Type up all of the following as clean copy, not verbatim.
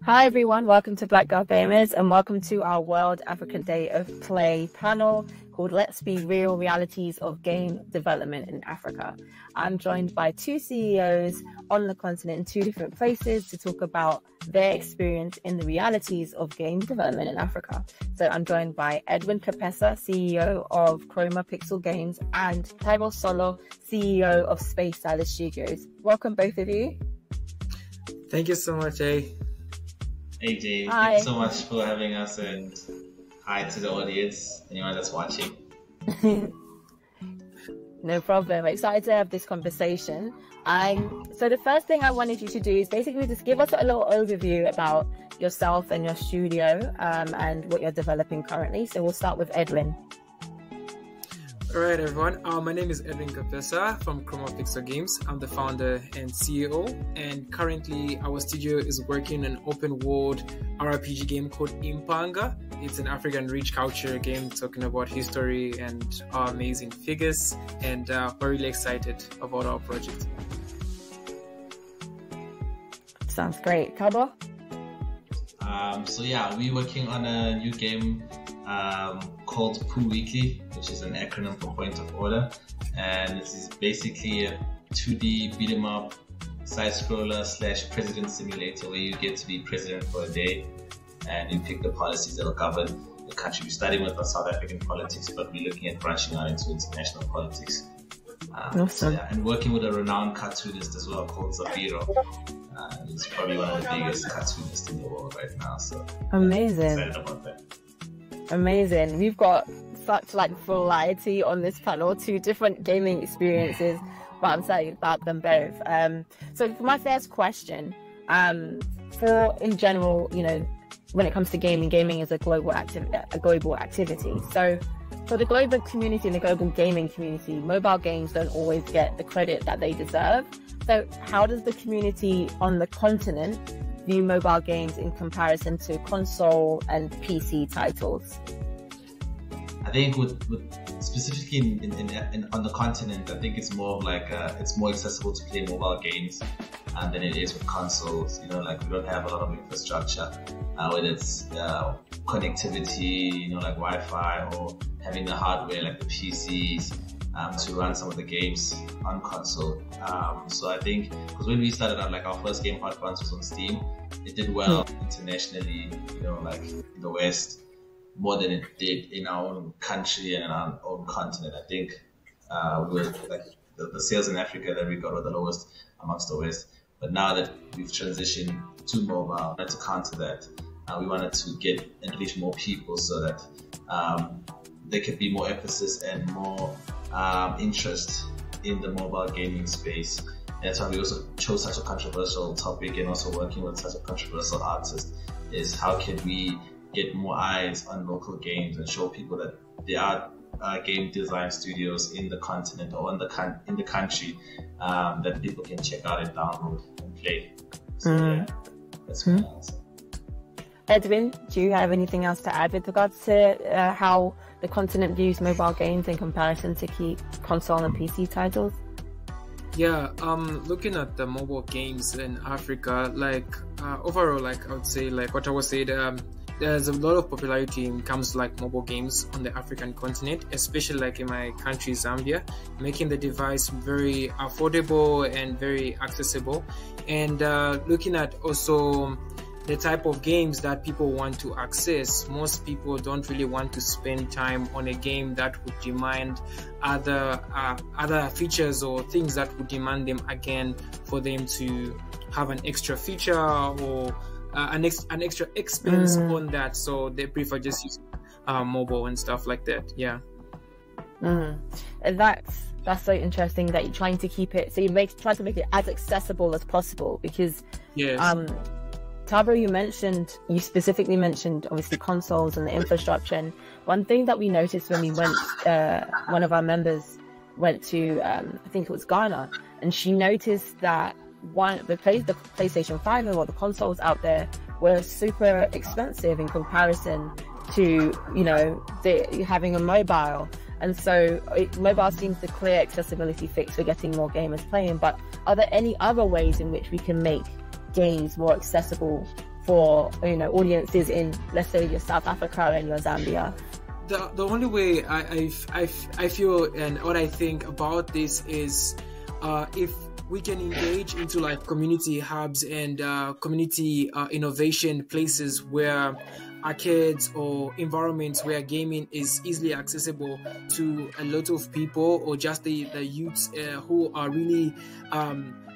Hi everyone, welcome to BlackGirlGamers and welcome to our World African Day of Play panel called Let's Be Real Realities of Game Development in Africa. I'm joined by two CEOs on the continent in two different places to talk about their experience in the realities of game development in Africa. So I'm joined by Edwin Kapesa, CEO of Chroma Pixel Games, and Tyrell Solo, CEO of Space Stylus Studios. Welcome both of you. Thank you so much, Jay. Hey Jay, thank you so much for having us, and hi to the audience, anyone that's watching. No problem. Excited to have this conversation. So the first thing I wanted you to do is basically just give us a little overview about yourself and your studio and what you're developing currently. So we'll start with Edwin. All right, everyone. My name is Edwin Kapesa from Chroma Pixel Games. I'm the founder and CEO, and currently our studio is working an open world RPG game called Impanga. It's an African rich culture game talking about history and our amazing figures, and we're really excited about our project. Sounds great. Kabo? So yeah, we're working on a new game called Poo Weekly, which is an acronym for Point of Order, and this is basically a 2D beat 'em up side scroller / president simulator where you get to be president for a day and you pick the policies that will govern the country. We're starting with the South African politics, but we're looking at branching out into international politics. Awesome. So yeah, and working with a renowned cartoonist as well called Zabiro. He's probably one of the biggest cartoonists in the world right now. So amazing. Excited about that. Amazing. We've got such variety on this panel, two different gaming experiences, but I'm excited about them both. So for my first question, in general, when it comes to gaming is a global activity. So for the global community and the global gaming community, mobile games don't always get the credit that they deserve. So how does the community on the continent view mobile games in comparison to console and PC titles? I think with specifically on the continent, I think it's more of it's more accessible to play mobile games than it is with consoles. We don't have a lot of infrastructure, whether it's connectivity, like Wi-Fi, or having the hardware like the PCs to run some of the games on console. So I think because when we started out, our first game, Hot Buns, was on Steam. It did well internationally, in the West, more than it did in our own country and in our own continent. I think the sales in Africa that we got were the lowest amongst the West. But now that we've transitioned to mobile, to counter that, we wanted to get and reach more people so that there could be more emphasis and more interest in the mobile gaming space. And that's why we also chose such a controversial topic, and also working with such a controversial artist is how can we get more eyes on local games and show people that there are game design studios in the continent or in the country that people can check out and download and play. So yeah, that's what I answer. Edwin, do you have anything else to add with regards to how the continent views mobile games in comparison to key console and PC titles? Yeah, looking at the mobile games in Africa, overall, I would say, what I was saying, there's a lot of popularity in comes mobile games on the African continent, especially in my country, Zambia, making the device very affordable and very accessible. And looking at also the type of games that people want to access, most people don't really want to spend time on a game that would demand other features or things that would demand them again for them to have an extra feature or an extra expense on that. So they prefer just using mobile and stuff like that. Yeah. And that's so interesting that you're trying to keep it, so try to make it as accessible as possible, because yes. Tavo, you specifically mentioned obviously consoles and the infrastructure. And one thing that we noticed when we went, one of our members went to, I think it was Ghana, and she noticed that the PlayStation 5 or the consoles out there were super expensive in comparison to, having a mobile. And so mobile seems the clear accessibility fix for getting more gamers playing. But are there any other ways in which we can make games more accessible for, you know, audiences in, let's say, your South Africa and your Zambia? The only way I feel and what I think about this is if we can engage into like community hubs and community innovation places where arcades or environments where gaming is easily accessible to a lot of people, or just the youths who are really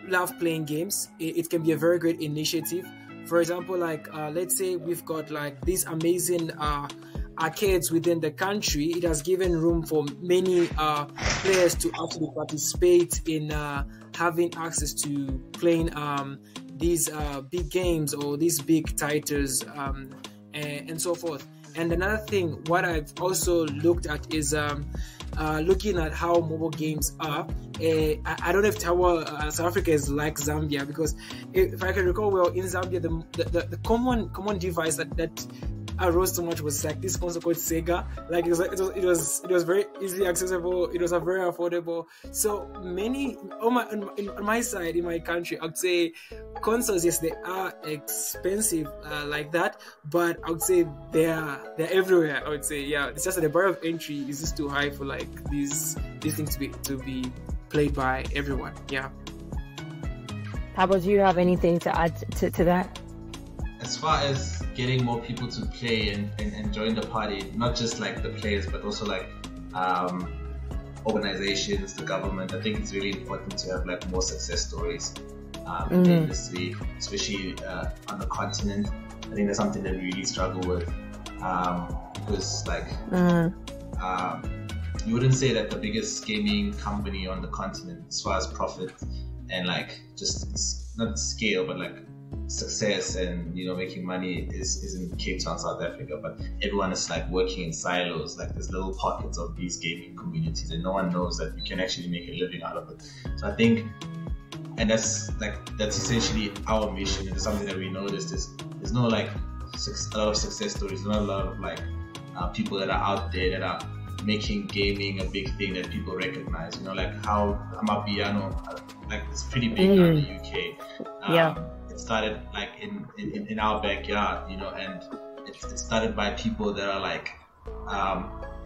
love playing games. It can be a very great initiative. For example, like let's say we've got like these amazing arcades within the country. It has given room for many players to actually participate in having access to playing these big games or these big titles and so forth. And another thing, what I've also looked at is looking at how mobile games are. I don't know if South Africa is like Zambia, because if I can recall well, in Zambia the common device that arose so much was like this console called Sega. Like it was very easily accessible. It was very affordable. So many on my side, in my country, I would say consoles, yes, they are expensive like that, but I would say they're everywhere. I would say, yeah, it's just that the barrier of entry is just too high for like these things to be played by everyone. Yeah. Pablo, do you have anything to add to that? As far as getting more people to play and join the party, not just like the players, but also like organizations, the government, I think it's really important to have like more success stories in the industry, especially on the continent. I think that's something that we really struggle with, because like you wouldn't say that the biggest gaming company on the continent, as far as profit and like just not scale, but like success and, you know, making money is in Cape Town, South Africa, but everyone is like working in silos. Like there's little pockets of these gaming communities and no one knows that you can actually make a living out of it. So I think, and that's essentially our mission, and it's something that we noticed is there's no like a lot of success stories, not a lot of like people that are out there that are making gaming a big thing that people recognize. You know, like how Amapiano, like it's pretty big out in the UK. It started like in our backyard, you know, and it started by people that are like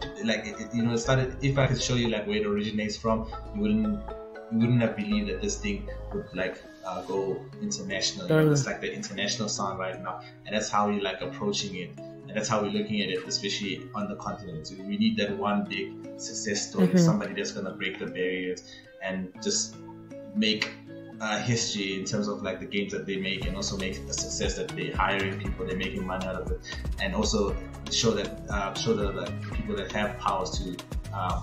it started. If I could show you like where it originates from, you wouldn't have believed that this thing would like go international. You know, it's like the international sound right now, and that's how we like approaching it, and that's how we're looking at it, especially on the continent. So we need that one big success story, somebody that's gonna break the barriers and just make history in terms of like the games that they make, and also make a success that they're hiring people, they're making money out of it, and also show the like, people that have powers to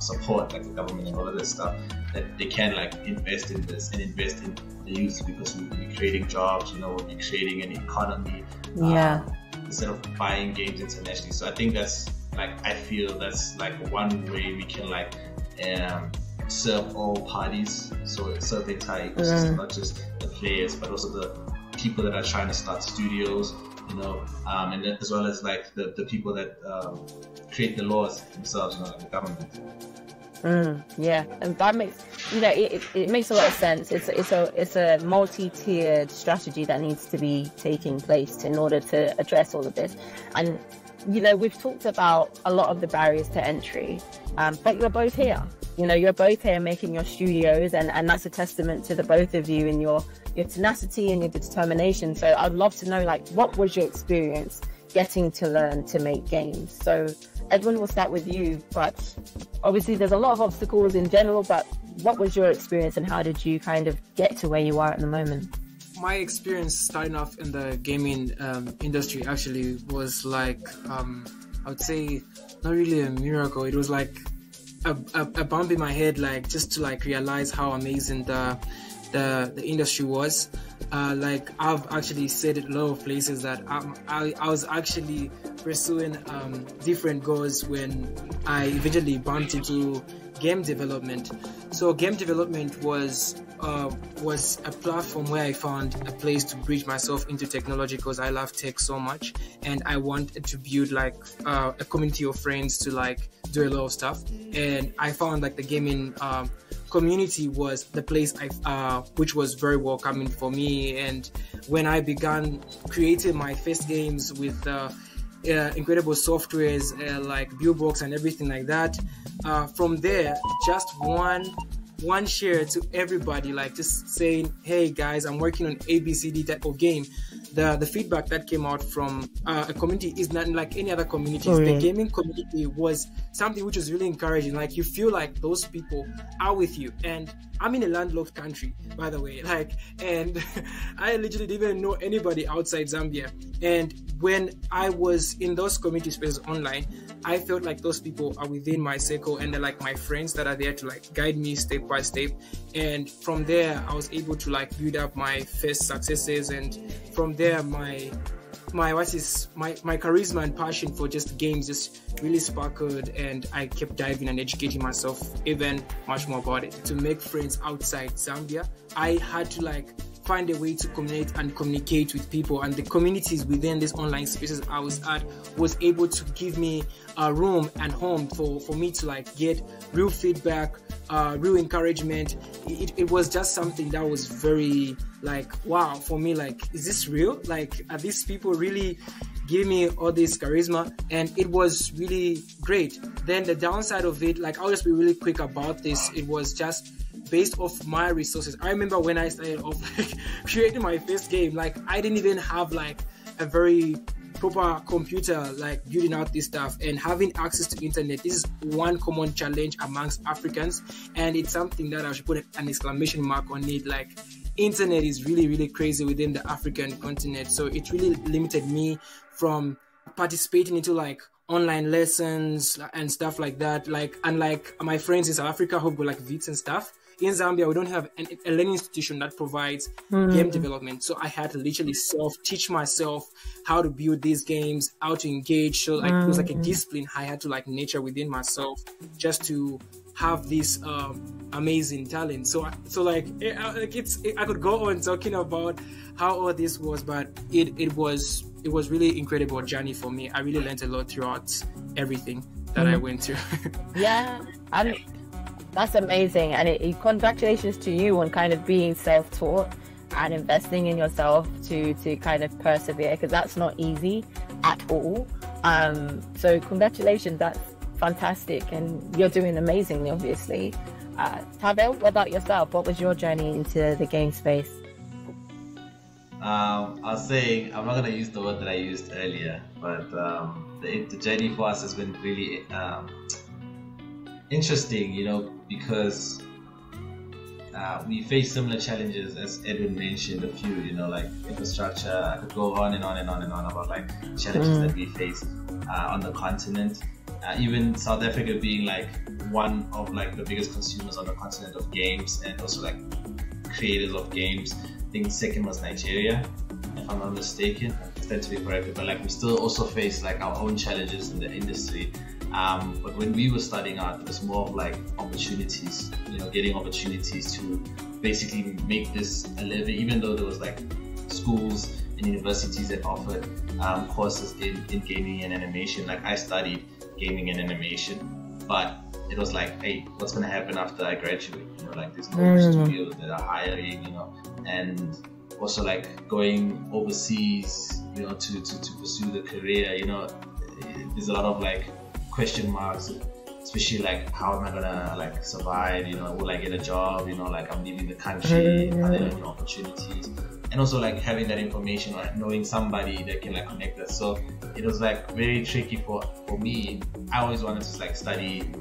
support like the government and all of this stuff, that they can like invest in this and invest in the youth, because we'll be creating jobs, you know, we'll be creating an economy instead of buying games internationally. So I think that's like, I feel that's like one way we can like serve all parties, so serve the entire ecosystem, not just the players, but also the people that are trying to start studios, you know, and as well as like the people that create the laws themselves, you know, like the government. Yeah, and that makes, you know, it makes a lot of sense. It's a multi-tiered strategy that needs to be taking place in order to address all of this. And you know, we've talked about a lot of the barriers to entry, but you're both here. You know, you're both here making your studios, and that's a testament to the both of you and your tenacity and your determination. So I'd love to know, like, what was your experience getting to learn to make games? So Edwin, we'll start with you, but obviously there's a lot of obstacles in general, but what was your experience and how did you kind of get to where you are at the moment? My experience starting off in the gaming industry actually was like, I would say not really a miracle. It was like a bump in my head, like just to like realize how amazing the the industry was. Like I've actually said it a lot of places that I was actually pursuing different goals when I eventually bumped into game development. So game development was a platform where I found a place to bridge myself into technology, because I love tech so much, and I wanted to build like a community of friends to like do a lot of stuff. And I found like the gaming community was the place which was very welcoming for me. And when I began creating my first games with incredible softwares like Buildbox and everything like that, from there, just one share to everybody, like just saying, hey guys, I'm working on ABCD type of game. The feedback that came out from a community is not like any other communities. The gaming community was something which was really encouraging. Like you feel like those people are with you. And I'm in a landlocked country, by the way, like, and I literally didn't even know anybody outside Zambia. And when I was in those community spaces online, I felt like those people are within my circle, and they're like my friends that are there to like guide me step by step. And from there, I was able to like build up my first successes. And from there, my charisma and passion for just games just really sparkled, and I kept diving and educating myself even much more about it. To make friends outside Zambia, I had to like find a way to communicate with people, and the communities within these online spaces I was at was able to give me a room and home for me to like get real feedback, real encouragement. It was just something that was very like wow for me. Like, is this real? Like, are these people really give me all this charisma? And it was really great. Then the downside of it, like, I'll just be really quick about this. It was just based off my resources. I remember when I started off like creating my first game, like I didn't even have like a very proper computer, like building out this stuff and having access to internet. This is one common challenge amongst Africans, and it's something that I should put an exclamation mark on it. Like, internet is really, really crazy within the African continent. So it really limited me from participating into like online lessons and stuff like that. Like, unlike my friends in South Africa who go like VITs and stuff, in Zambia, we don't have a learning institution that provides game development. So I had to literally self-teach myself how to build these games, how to engage. So like, it was like a discipline I had to like nurture within myself just to have this amazing talent. So like, I could go on talking about how all this was, but it was really incredible journey for me. I really learned a lot throughout everything that I went through. Yeah, that's amazing, and congratulations to you on kind of being self-taught and investing in yourself to kind of persevere, because that's not easy at all. So congratulations, that's fantastic, and you're doing amazingly, obviously. Tavel, what about yourself? What was your journey into the game space? I was saying, I'm not going to use the word that I used earlier, but the journey for us has been really interesting, you know, because we face similar challenges, as Edwin mentioned a few, you know, like infrastructure. I could go on and on and on and on about like challenges that we face on the continent. Even South Africa being like one of like the biggest consumers on the continent of games, and also like creators of games. I think second was Nigeria, if I'm not mistaken. I stand to be corrected, but like we still also face like our own challenges in the industry. But when we were starting out, it was more of like opportunities, you know, getting opportunities to basically make this a living, even though there was like schools and universities that offered courses in gaming and animation. Like I studied gaming and animation, but it was like, hey, what's going to happen after I graduate? You know, like there's no studios that are hiring, you know, and also like going overseas, you know, to pursue the career, you know, there's a lot of like question marks, especially like how am I gonna like survive, you know, will I get a job, you know, like I'm leaving the country, are there any opportunities, and also like having that information or knowing somebody that can like connect us. So it was like very tricky for me. I always wanted to like study,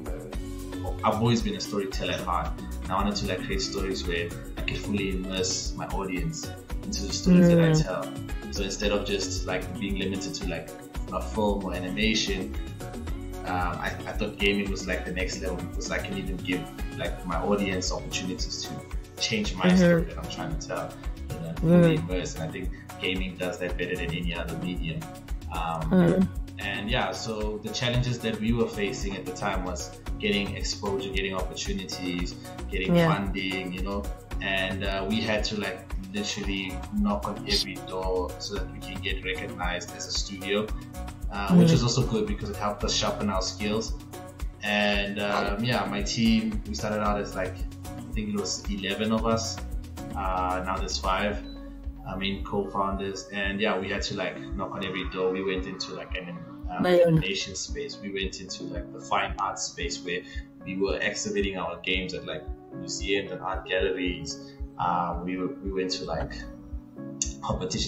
I've always been a storyteller at heart, and I wanted to like create stories where I could fully immerse my audience into the stories that I tell. So instead of just like being limited to like a film or animation, I thought gaming was like the next level, because I can even give like my audience opportunities to change my story that I'm trying to tell. Really immerse, and I think gaming does that better than any other medium. And yeah, so the challenges that we were facing at the time was getting exposure, getting opportunities, getting funding, and we had to like literally knock on every door so that we can get recognized as a studio, which is also good because it helped us sharpen our skills. And my team, we started out as like, I think it was 11 of us. Now there's 5 co-founders, and we had to like knock on every door. We went into like an animation space, we went into like the fine art space where we were exhibiting our games at like museums and art galleries. We went to like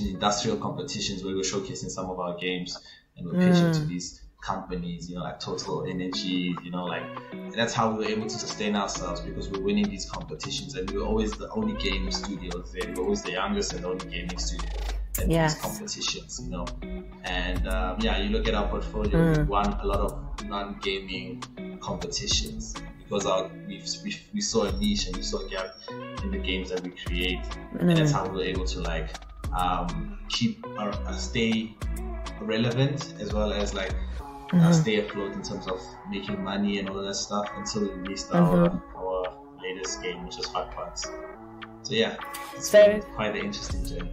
industrial competitions where we were showcasing some of our games and we're pitching to these companies, like Total Energy, and that's how we were able to sustain ourselves, because we're winning these competitions and we were always the only game studios there. We were always the youngest and only gaming studio at these competitions, and you look at our portfolio, we won a lot of non-gaming competitions because we saw a niche and we saw a gap in the games that we create, and that's how we were able to like stay relevant as well as like stay afloat in terms of making money and all that stuff until we released our latest game, which is Hot Buns. So it's been quite an interesting journey.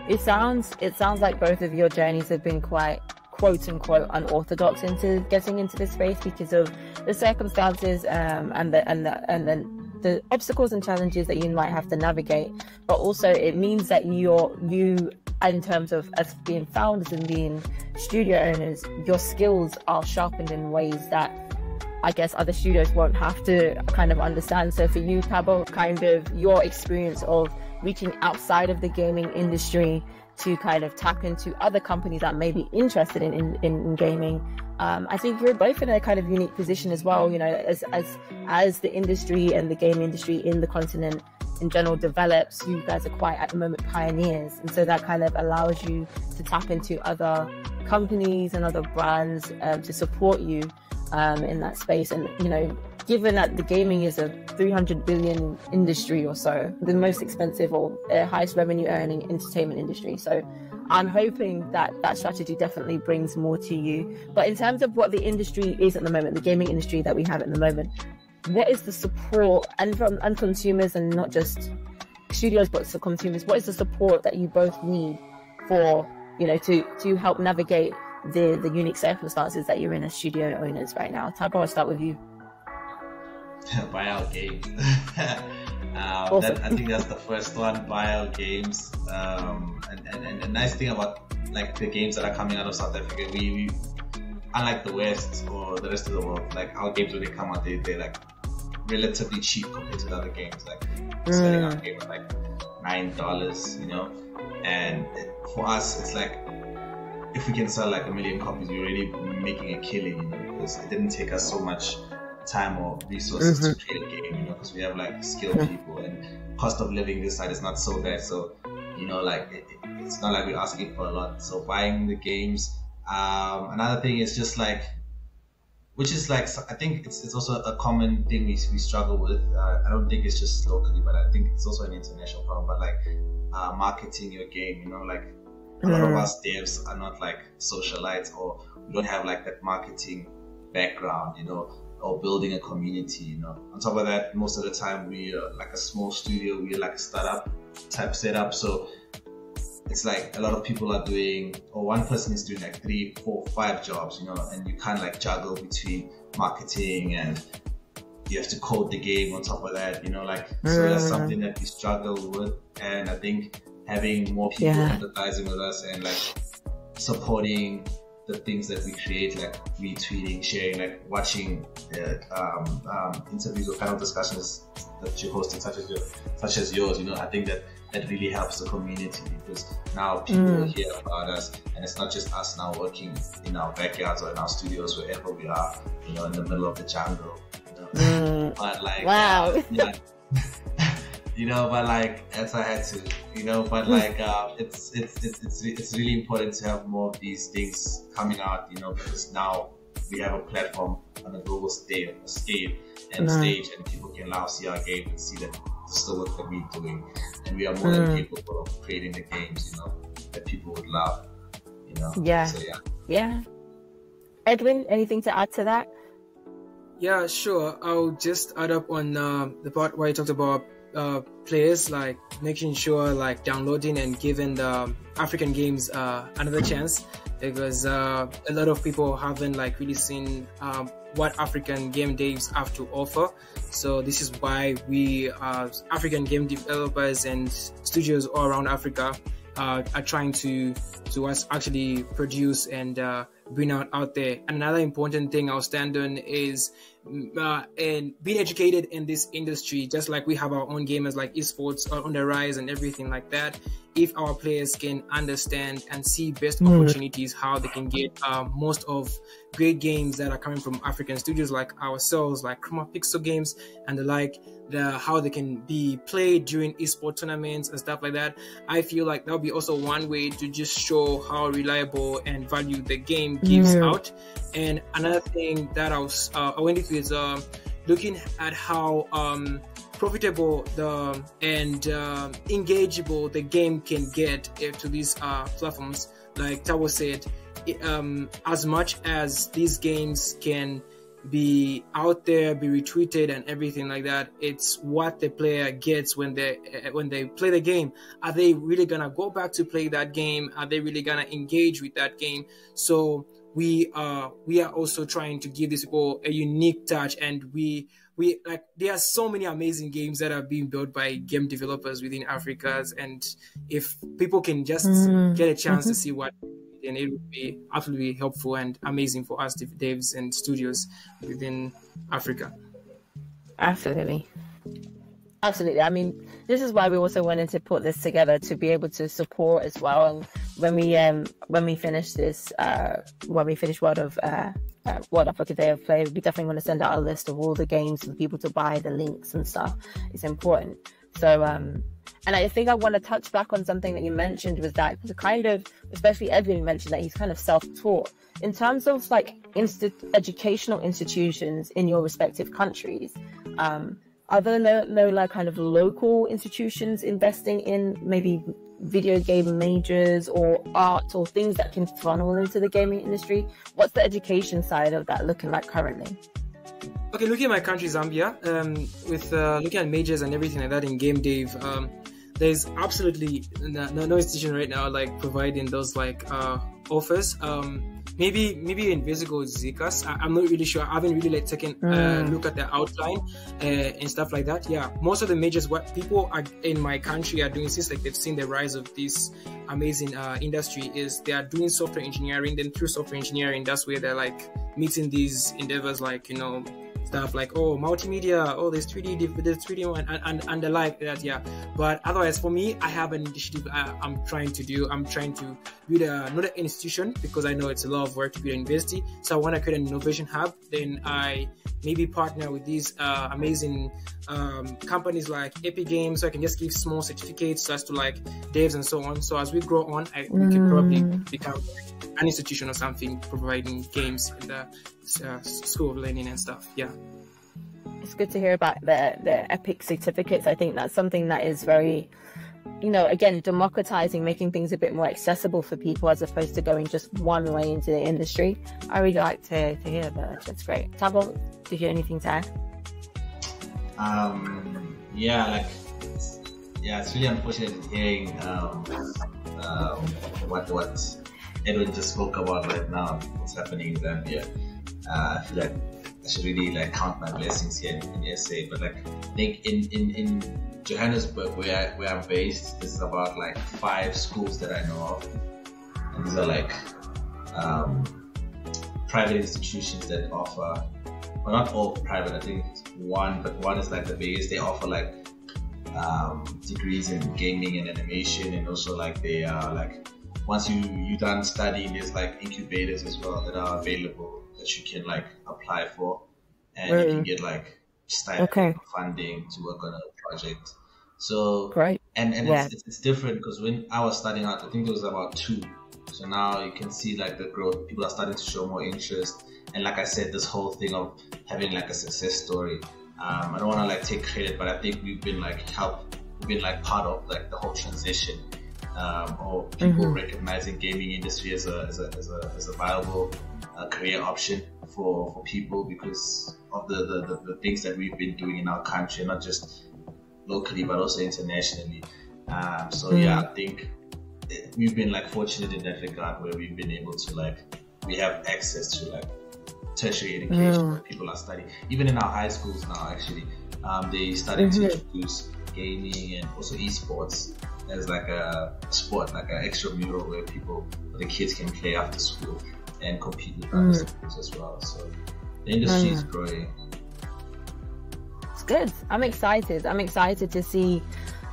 It sounds like both of your journeys have been quite quote unquote unorthodox into getting into this space because of the circumstances and the obstacles and challenges that you might have to navigate. But also it means that you in terms of as being founders and being studio owners, your skills are sharpened in ways that I guess other studios won't have to kind of understand. So for you, Tabo, kind of your experience of reaching outside of the gaming industry to kind of tap into other companies that may be interested in gaming, I think you're both in a kind of unique position as well, as the industry and the game industry in the continent in general develops. You guys are quite at the moment pioneers, and so that kind of allows you to tap into other companies and other brands to support you in that space. And given that the gaming is a 300 billion industry or so, the most expensive or highest revenue earning entertainment industry, so I'm hoping that strategy definitely brings more to you. But in terms of what the industry is at the moment, the gaming industry that we have at the moment, what is the support, and consumers, and not just studios but for consumers, what is the support that you both need for to help navigate the unique circumstances that you're in as studio owners right now? Tabo, I'll start with you. Buy our games. Awesome. I think that's the first one. Buy our games. And the nice thing about like the games that are coming out of South Africa, we unlike the West or the rest of the world, like our games when they come out, they're like relatively cheap compared to the other games. Like selling our game at like $9, and for us it's like if we can sell like 1 million copies, we're already making a killing, because it didn't take us so much time or resources to create a game, because we have like skilled people, and cost of living this side is not so bad, so it's not like we're asking for a lot. So buying the games. Another thing is just like, which is like, I think it's also a common thing we struggle with. I don't think it's just locally, but I think it's also an international problem. But like marketing your game, like a lot of us devs are not like socialites, or we don't have like that marketing background, or building a community, On top of that, most of the time we are like a small studio, we're like a startup type setup, so it's like a lot of people are doing, or one person is doing like 3, 4, 5 jobs, and you can't like juggle between marketing and you have to code the game on top of that, so that's something that we struggle with. And I think having more people empathizing with us and like supporting the things that we create, like retweeting, sharing, like watching interviews or panel discussions that you hosted, such as yours, I think that really helps the community, because now people hear about us, and it's not just us now working in our backyards or in our studios, wherever we are, in the middle of the jungle, but like wow. But like, as I had to, but like, it's really important to have more of these things coming out, because now we have a platform on a global scale and stage, and people can now see our game and see that still work that we're doing, and we are more than capable of creating the games, you know, that people would love, you know. Yeah. So, yeah. Edwin, anything to add to that? Yeah, sure. I'll just add up on the part where you talked about players like making sure like downloading and giving the African games another chance, because a lot of people haven't like really seen what African game devs have to offer. So this is why we African game developers and studios all around Africa are trying to actually produce and bring out there. Another important thing I'll stand on is and being educated in this industry, just like we have our own gamers like esports are on the rise and everything like that. If our players can understand and see best opportunities, how they can get most of great games that are coming from African studios like ourselves, like Chroma Pixel Games and the like, how they can be played during esport tournaments and stuff like that. I feel like that'll be also one way to just show how reliable and value the game gives out. And another thing that I went into is looking at how profitable and engageable the game can get to these platforms. Like Tabo said, as much as these games can be out there, be retweeted and everything like that, it's what the player gets when they play the game. Are they really gonna go back to play that game? Are they really gonna engage with that game? So we are also trying to give this people a unique touch, and we like, there are so many amazing games that are being built by game developers within Africa, and if people can just get a chance to see what, then it would be absolutely helpful and amazing for us devs and studios within Africa. Absolutely. I mean, this is why we also wanted to put this together, to be able to support as well. And when we finish this, when we finish World Africa Day of Play, we definitely want to send out a list of all the games for people to buy, the links and stuff. It's important. So, and I think I want to touch back on something that you mentioned, was that the kind of, especially Edwin mentioned that he's kind of self-taught. In terms of like educational institutions in your respective countries, are there no like kind of local institutions investing in maybe video game majors or art or things that can funnel into the gaming industry? What's the education side of that looking like currently? Okay, looking at my country, Zambia, with looking at majors and everything like that in game dev, there's absolutely no institution right now like providing those like offers. Maybe in Visigo Zikas. I'm not really sure. I haven't really like taken a look at the outline and stuff like that. Yeah, most of the majors, what people are in my country are doing, since like they've seen the rise of this amazing industry, is they are doing software engineering. Then through software engineering, that's where they're like meeting these endeavors, like, you know, stuff like, oh, multimedia, oh, there's 3D one and the like that. Yeah, but otherwise for me, I have an initiative I'm trying to build another institution, because I know it's a lot of work to build a university. So I want to create an innovation hub. Then I maybe partner with these amazing companies like Epic Games, so I can just give small certificates as to like devs and so on. So as we grow on, we can probably become an institution or something providing games in the school of learning and stuff. Yeah, it's good to hear about the Epic certificates. I think that's something that is very, you know, again, democratizing, making things a bit more accessible for people, as opposed to going just one way into the industry. I really like to hear that. That's great. Tabo, did you have anything to add? It's really unfortunate hearing what Edwin just spoke about right now, what's happening in Zambia. I feel like I should really like count my blessings here in SA, but like I think in Johannesburg, where I'm based, this is about like 5 schools that I know of, and these are like private institutions that offer, well, not all private, I think one, but one is like the biggest. They offer like degrees in gaming and animation, and also like they are like, once you're done studying, there's like incubators as well that are available that you can like apply for, and you can get like stipend funding to work on a project. So it's different, because when I was starting out, I think there was about 2. So now you can see like the growth. People are starting to show more interest, and like I said, this whole thing of having like a success story I don't want to like take credit, but I think we've been like part of like the whole transition, or people recognizing gaming industry as a viable career option for people because of the things that we've been doing in our country, not just locally but also internationally. I think we've been like fortunate in that regard where we've been able to like, we have access to like tertiary education where people are studying. Even in our high schools now, actually, they started to introduce gaming and also esports as like a sport, like an extramural where the kids can play after school and compete with other schools as well. So the industry is growing. It's good. I'm excited. I'm excited to see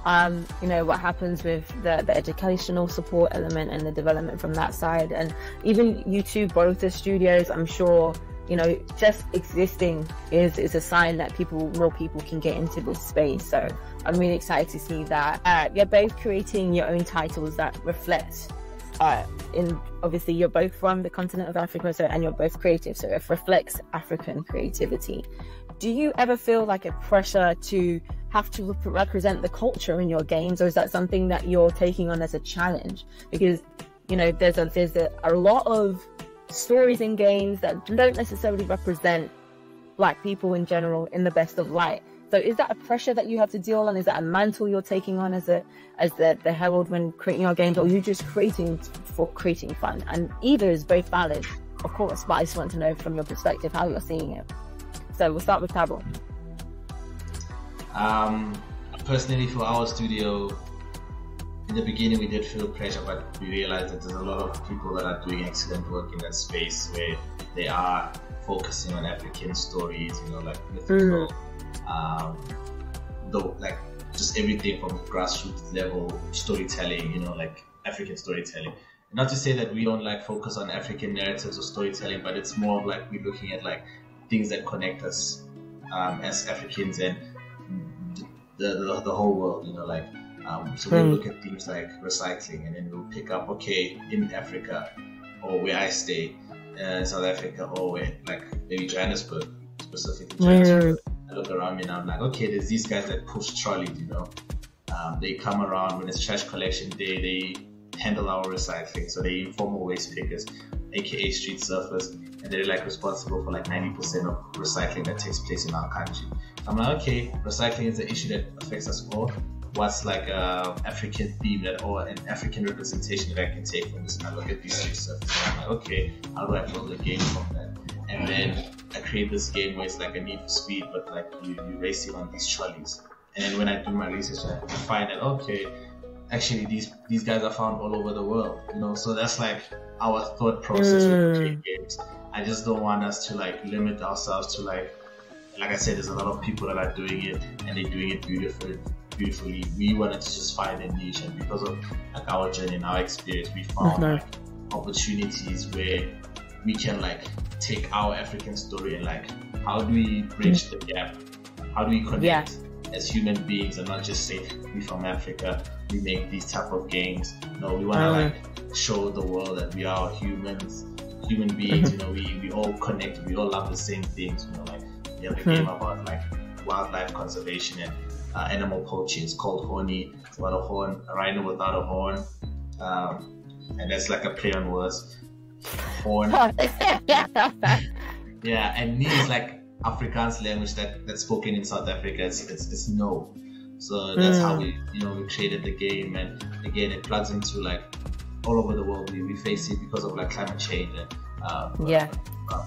what happens with the educational support element and the development from that side. And even you two, both the studios, I'm sure, just existing is a sign that more people can get into this space. So I'm really excited to see that. You're both creating your own titles that reflect obviously you're both from the continent of Africa, and you're both creative, so it reflects African creativity. Do you ever feel like a pressure to have to represent the culture in your games, or is that something that you're taking on as a challenge? Because there's a lot of stories in games that don't necessarily represent Black people in general in the best of light. So is that a pressure that you have to deal on? Is that a mantle you're taking on as the herald when creating your games, or are you just creating for creating fun? And either is both valid, of course, but I just want to know from your perspective how you're seeing it. So we'll start with Tabo. Personally, for our studio, in the beginning we did feel pressure, but we realized that there's a lot of people that are doing excellent work in that space where they are focusing on African stories, like mythical, like just everything from grassroots level storytelling, like African storytelling. Not to say that we don't like focus on African narratives or storytelling, but it's more of like we're looking at like things that connect us as Africans and the whole world, so we'll look at things like recycling, and then we'll pick up, okay, in Africa, or where I stay, in South Africa, or where, like, maybe Johannesburg, specifically Johannesburg. I look around me and I'm like, okay, there's these guys that push trolleys, they come around when it's trash collection day, they handle our recycling, so they informal waste pickers, aka street surfers, and they're like responsible for like 90% of recycling that takes place in our country. I'm like, okay, recycling is an issue that affects us all. What's like a African theme or an African representation that I can take from this? And I look at these street surfers and I'm like, okay, how do I build a game from that? And then I create this game where it's like a Need for Speed, but like you racing on these trolleys. And then when I do my research, I find that, okay, actually these guys are found all over the world, so that's like our thought process with creating games. I just don't want us to like limit ourselves to like I said, there's a lot of people that are doing it and they're doing it beautifully. We wanted to just find a niche, and because of like our journey and our experience, we found like opportunities where we can like take our African story and like, how do we bridge the gap? How do we connect as human beings and not just say we from Africa, we make these type of games? No, we want to like show the world that we are human beings. We all connect. We all love the same things. Like we have a game about like wildlife conservation and animal poaching. It's called Horny. It's about a horn, a rhino without a horn, and that's like a play on words. Horn. Yeah, and Ni is like Afrikaans language that's spoken in South Africa. It's no. So that's how we created the game, and again it plugs into like all over the world. We face it because of like climate change and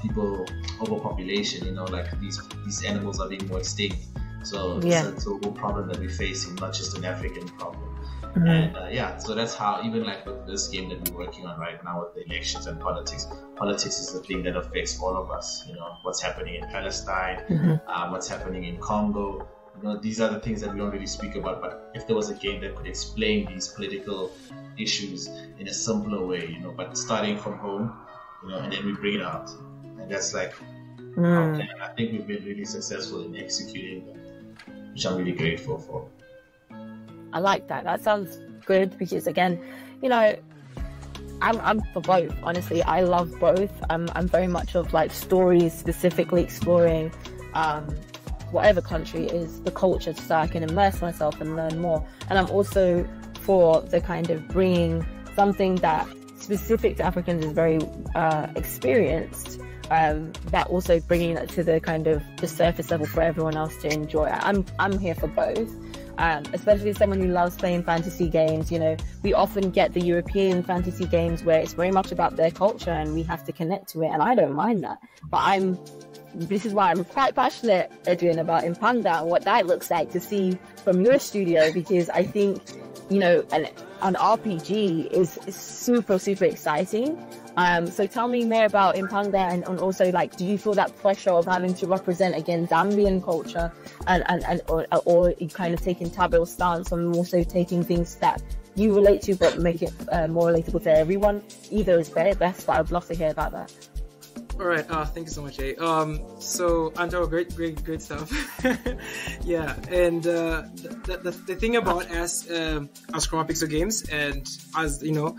people overpopulation. Like these animals are being more extinct. So it's a global problem that we're facing, not just an African problem. And so that's how, even like with this game that we're working on right now with the elections and politics is the thing that affects all of us. What's happening in Palestine, what's happening in Congo. These are the things that we don't really speak about, but if there was a game that could explain these political issues in a simpler way, but starting from home, and then we bring it out. And that's like our plan. I think we've been really successful in executing them, which I'm really grateful for. I like that. That sounds good because, again, I'm for both. Honestly, I love both. I'm very much of like stories specifically exploring whatever country, is the culture, so I can immerse myself and learn more. And I'm also for the kind of bringing something that specific to Africans is very experienced, that also bringing it to the kind of the surface level for everyone else to enjoy. I'm here for both. Especially as someone who loves playing fantasy games, you know, we often get the European fantasy games where it's very much about their culture and we have to connect to it, and I don't mind that. But this is why I'm quite passionate, Edwin, about Impanga and what that looks like to see from your studio, because I think, you know, an RPG is super, super exciting. So tell me more about Impanga, and also, like, do you feel that pressure of having to represent again Zambian culture or you kind of taking Tabil's stance on also taking things that you relate to but make it more relatable to everyone? Either is very best, but I'd love to hear about that. All right, thank you so much, A. So Angelo, great stuff. Yeah, and the thing about as Chroma Pixel Games, and as you know,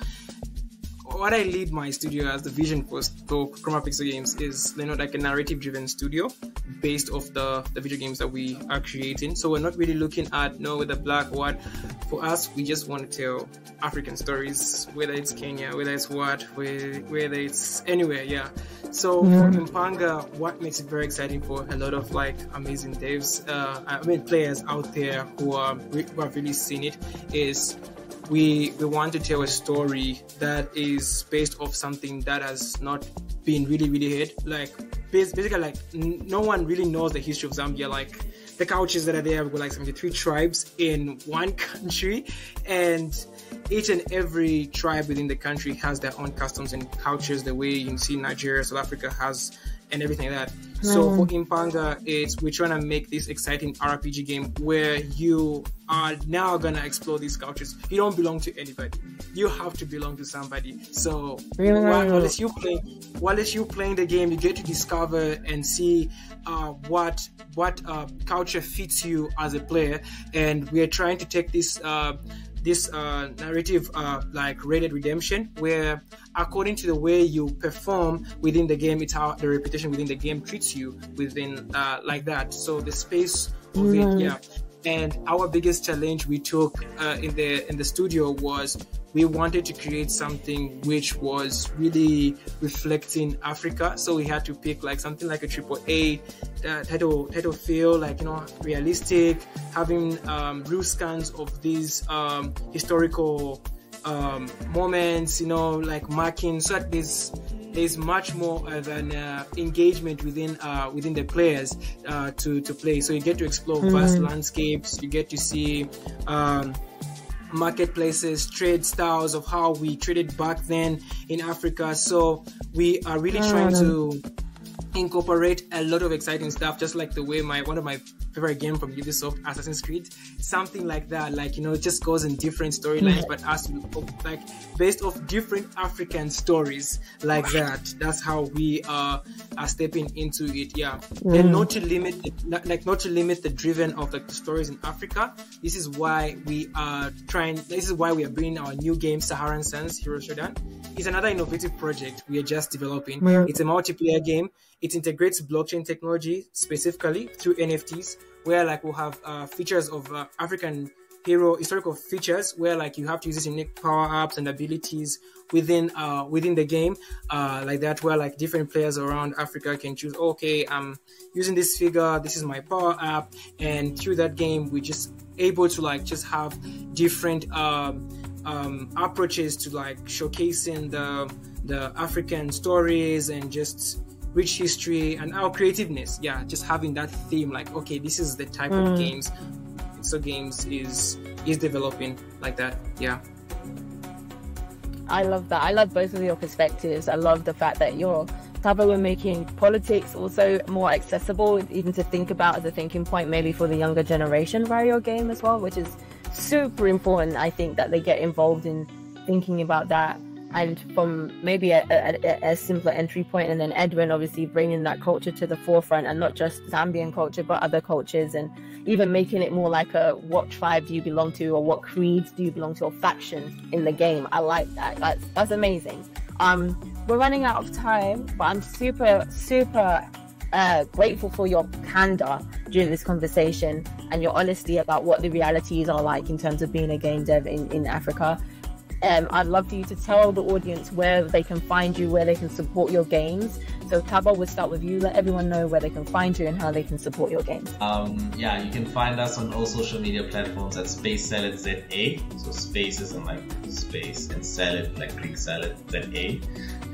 what I lead my studio as the vision for Chroma Pixel Games is, you know, like a narrative-driven studio based off the video games that we are creating. So we're not really looking at the black or what. For us, we just want to tell African stories, whether it's Kenya, whether it's whether it's anywhere. Yeah. So for Impanga, what makes it very exciting for a lot of like amazing devs, players out there who have really seen it, is we want to tell a story that is based off something that has not been really heard. Like basically, like no one really knows the history of Zambia. Like the cultures that are there, we've got like 73 tribes in one country, and each and every tribe within the country has their own customs and cultures, the way you see Nigeria, South Africa has, and everything like that. So for Impanga, we're trying to make this exciting RPG game where you are now gonna explore these cultures. You don't belong to anybody. You have to belong to somebody. So while you playing the game, you get to discover and see what culture fits you as a player. And we are trying to take this narrative like Red Dead Redemption, where according to the way you perform within the game, it's how the reputation within the game treats you within like that. So the space of it, yeah. And our biggest challenge we took in the studio was we wanted to create something which was really reflecting Africa. So we had to pick like something like a AAA title feel, like, you know, realistic, having real scans of these historical moments, you know, like marking, so that there's much more of an engagement within the players to play. So you get to explore vast landscapes, you get to see marketplaces, trade styles of how we traded back then in Africa. So we are really trying to incorporate a lot of exciting stuff, just like the way one of my favorite game from Ubisoft, Assassin's Creed, something like that. Like, you know, it just goes in different storylines, but like based off different African stories like that. That's how we are stepping into it. Yeah, and not to limit the driven of the stories in Africa. This is why we are bringing our new game, Saharan Suns Hero Showdown. It's another innovative project we are just developing. It's a multiplayer game. It integrates blockchain technology, specifically through NFTs, where like we'll have features of African historical features, where like you have to use this unique power-ups and abilities within the game, like that, where like different players around Africa can choose, okay, I'm using this figure, this is my power up, and through that game we just able to like just have different approaches to like showcasing the African stories and just rich history and our creativeness. Yeah, just having that theme, like, okay, this is the type of games so games is developing like that. Yeah, I love that. I love both of your perspectives. I love the fact that you're we're making politics also more accessible, even to think about as a thinking point, maybe for the younger generation via your game as well, which is super important. I think that they get involved in thinking about that, and from maybe a simpler entry point, and then Edwin obviously bringing that culture to the forefront, and not just Zambian culture but other cultures, and even making it more like a what tribe do you belong to, or what creeds do you belong to, or faction in the game. I like that. That's amazing. We're running out of time, but I'm super grateful for your candor during this conversation and your honesty about what the realities are like in terms of being a game dev in Africa. I'd love for you to tell the audience where they can find you, where they can support your games. So Taba, we'll start with you. Let everyone know where they can find you and how they can support your games. Yeah, you can find us on all social media platforms at Space Salad ZA. So space is in like space and salad like Greek salad ZA.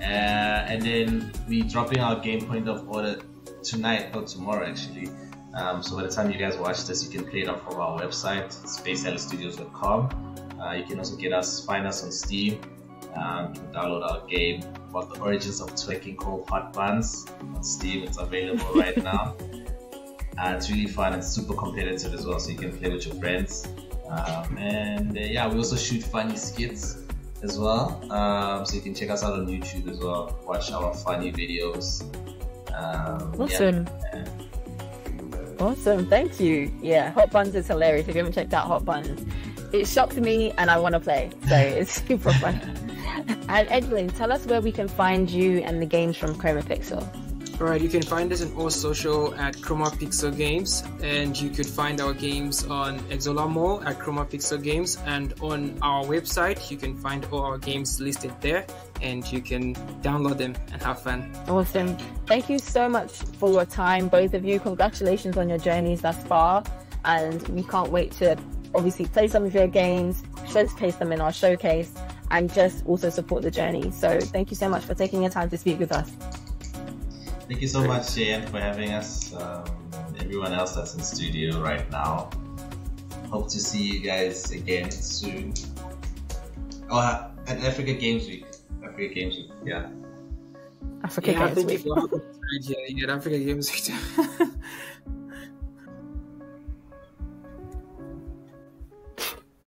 And then we dropping our game point of order tonight or tomorrow actually. So by the time you guys watch this, you can play it off of our website, spacesalladstudios.com. You can also find us on Steam. You can download our game about the origins of twerking called Hot Buns on Steam. It's available right now. It's really fun and super competitive as well, so you can play with your friends. Yeah, we also shoot funny skits as well. So you can check us out on YouTube as well. Watch our funny videos. Awesome. Yeah. Awesome, thank you. Yeah, Hot Buns is hilarious. If you haven't checked out Hot Buns, it shocked me and I want to play, so it's super fun. And Edwin, tell us where we can find you and the games from Chroma Pixel. Alright, you can find us on all social at Chroma Pixel Games, and you could find our games on Exola Mall at Chroma Pixel Games, and on our website you can find all our games listed there, and you can download them and have fun. Awesome. Thank you so much for your time, both of you. Congratulations on your journeys thus far, and we can't wait to obviously play some of your games, showcase them in our showcase, and just also support the journey. So thank you so much for taking your time to speak with us. Thank you so much, Jayan, for having us. Everyone else that's in studio right now. Hope to see you guys again soon. Oh, at Africa Games Week. Africa Games Week, yeah. Africa Games Week. Yeah, Africa Games Week.